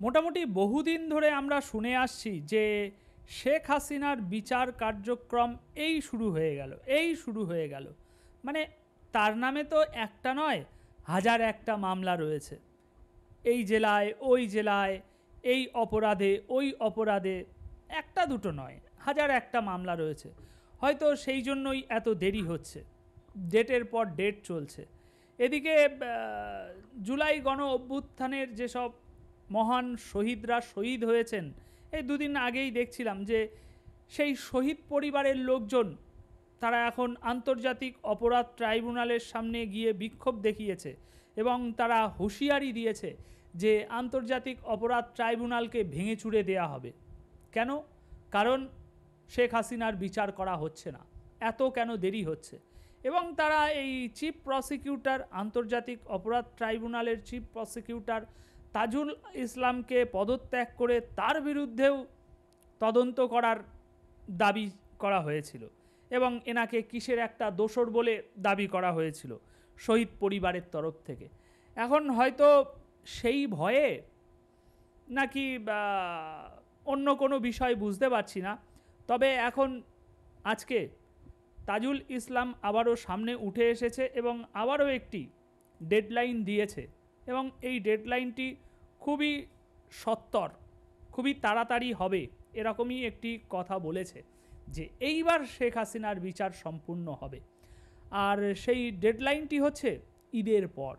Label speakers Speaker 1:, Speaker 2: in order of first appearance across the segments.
Speaker 1: মোটামুটি বহুদিন ধরে আমরা শুনে আসছি যে শেখ হাসিনার বিচার কার্যক্রম এই শুরু হয়ে গেল মানে তার নামে তো একটা নয়, হাজার একটা মামলা রয়েছে। এই জেলায় ওই জেলায়, এই অপরাধে ওই অপরাধে, একটা দুটো নয়, হাজার একটা মামলা রয়েছে। হয়তো সেই জন্যই এত দেরি হচ্ছে, ডেটের পর ডেট চলছে। এদিকে জুলাই গণ অভ্যুত্থানের যেসব মহান শহীদরা শহীদ হয়েছেন, এই দুদিন আগেই দেখছিলাম যে সেই শহীদ পরিবারের লোকজন তারা এখন আন্তর্জাতিক অপরাধ ট্রাইব্যুনালের সামনে গিয়ে বিক্ষোভ দেখিয়েছে এবং তারা হুঁশিয়ারি দিয়েছে যে আন্তর্জাতিক অপরাধ ট্রাইব্যুনালকে ভেঙে চুরে দেয়া হবে। কেন? কারণ শেখ হাসিনার বিচার করা হচ্ছে না, এত কেন দেরি হচ্ছে। এবং তারা এই চিফ প্রসিকিউটর, আন্তর্জাতিক অপরাধ ট্রাইব্যুনালের চিফ প্রসিকিউটর তাজুল ইসলামকে পদত্যাগ করে তার বিরুদ্ধেও তদন্ত করার দাবি করা হয়েছিল এবং এনাকে কিসের একটা দোষর বলে দাবি করা হয়েছিল শহীদ পরিবারের তরফ থেকে। এখন হয়তো সেই ভয়ে নাকি অন্য কোনো বিষয় বুঝতে পারছি না, তবে এখন আজকে তাজুল ইসলাম আবারও সামনে উঠে এসেছে এবং আবারও একটি ডেডলাইন দিয়েছে এবং এই ডেডলাইনটি খুবই সত্বর, খুবই তাড়াতাড়ি হবে, এরকমই একটি কথা বলেছে যে এইবার শেখ হাসিনার বিচার সম্পূর্ণ হবে। আর সেই ডেডলাইনটি হচ্ছে ঈদের পর।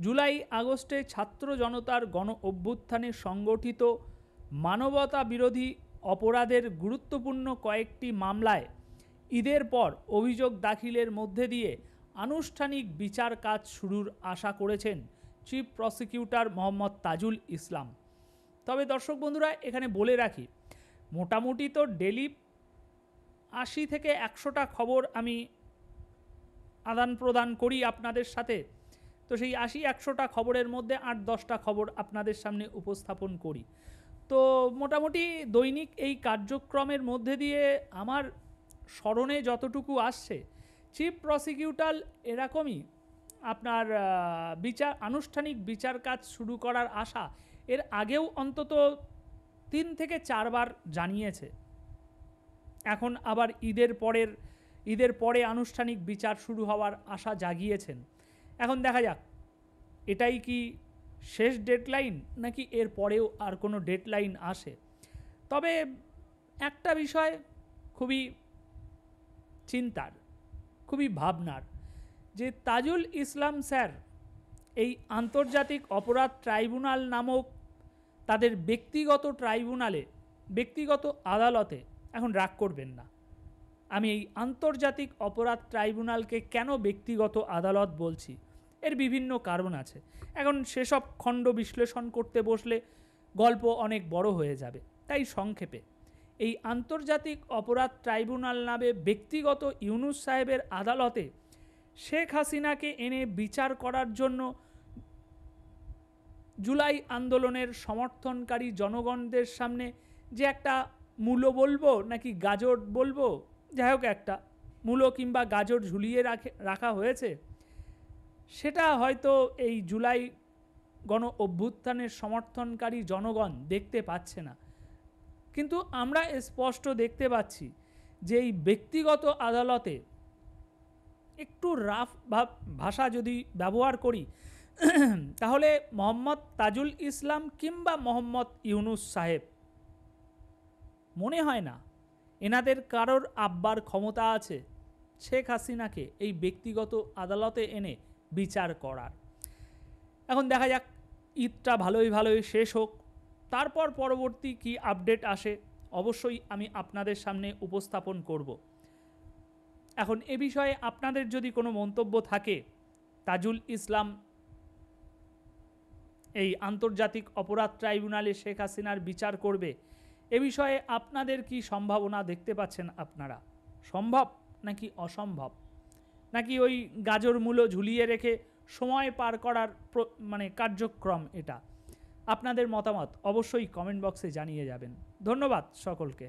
Speaker 1: জুলাই আগস্টে ছাত্র জনতার গণ অভ্যুত্থানে সংগঠিত মানবতা বিরোধী অপরাধের গুরুত্বপূর্ণ কয়েকটি মামলায় ঈদের পর অভিযোগ দাখিলের মধ্যে দিয়ে আনুষ্ঠানিক বিচার কাজ শুরুর আশা করেছেন চিফ প্রসিকিউটর মোহাম্মদ তাজুল ইসলাম। তবে দর্শক বন্ধুরা, এখানে বলে রাখি, মোটামুটি তো ডেলি 80 থেকে 100টা খবর আমি আদান প্রদান করি আপনাদের সাথে। তো সেই 80-100টা খবরের মধ্যে 8-10টা খবর আপনাদের সামনে উপস্থাপন করি। তো মোটামুটি দৈনিক এই কার্যক্রমের মধ্যে দিয়ে আমার স্মরণে যতটুকু আসছে, চিফ প্রসিকিউটর এরকমই আপনার আনুষ্ঠানিক বিচার কাজ শুরু করার আশা এর আগেও অন্তত 3 থেকে 4 বার জানিয়েছে। এখন আবার ঈদের পরে আনুষ্ঠানিক বিচার শুরু হওয়ার আশা জাগিয়েছেন। এখন দেখা যাক এটাই কি শেষ ডেডলাইন নাকি এর পরেও আর কোনো ডেডলাইন আসে। তবে একটা বিষয় খুবই চিন্তার, খুবই ভাবনার, যে তাজুল ইসলাম স্যার এই আন্তর্জাতিক অপরাধ ট্রাইব্যুনাল নামক তাদের ব্যক্তিগত ট্রাইব্যুনালে, ব্যক্তিগত আদালতে, এখন রাগ করবেন না, আমি এই আন্তর্জাতিক অপরাধ ট্রাইব্যুনালকে কেন ব্যক্তিগত আদালত বলছি, এর বিভিন্ন কারণ আছে। এখন সেসব খণ্ড বিশ্লেষণ করতে বসলে গল্প অনেক বড় হয়ে যাবে, তাই সংক্ষেপে এই আন্তর্জাতিক অপরাধ ট্রাইব্যুনাল নামে ব্যক্তিগত ইউনুস সাহেবের আদালতে শেখ হাসিনাকে এনে বিচার করার জন্য জুলাই আন্দোলনের সমর্থনকারী জনগণদের সামনে যে একটা মূল্য বলবো নাকি গাজর বলবো, যাই হোক একটা মূল্য কিংবা গাজর ঝুলিয়ে রাখা হয়েছে, সেটা হয়তো এই জুলাই গণ অভ্যুত্থানের সমর্থনকারী জনগণ দেখতে পাচ্ছে না। কিন্তু আমরা স্পষ্ট দেখতে পাচ্ছি যে এই ব্যক্তিগত আদালতে একটু রাফ ভাষা যদি ব্যবহার করি তাহলে মোহাম্মদ তাজুল ইসলাম কিংবা মোহাম্মদ ইউনুস সাহেব, মনে হয় না এনাদের কারোর আব্বার ক্ষমতা আছে শেখ হাসিনাকে এই ব্যক্তিগত আদালতে এনে বিচার করার। এখন দেখা যাক ঈদটা ভালোই শেষ হোক, তারপর পরবর্তী কি আপডেট আসে অবশ্যই আমি আপনাদের সামনে উপস্থাপন করব। এখন এ বিষয়ে আপনাদের যদি কোনো মন্তব্য থাকে, তাজুল ইসলাম এই আন্তর্জাতিক অপরাধ ট্রাইব্যুনালে শেখ হাসিনার বিচার করবে, এ বিষয়ে আপনাদের কি সম্ভাবনা দেখতে পাচ্ছেন আপনারা? সম্ভব নাকি অসম্ভব, নাকি ওই গাজর মূলো ঝুলিয়ে রেখে সময় পার করার কার্যক্রম এটা? আপনাদের মতামত অবশ্যই কমেন্ট বক্সে জানিয়ে যাবেন। ধন্যবাদ সকলকে।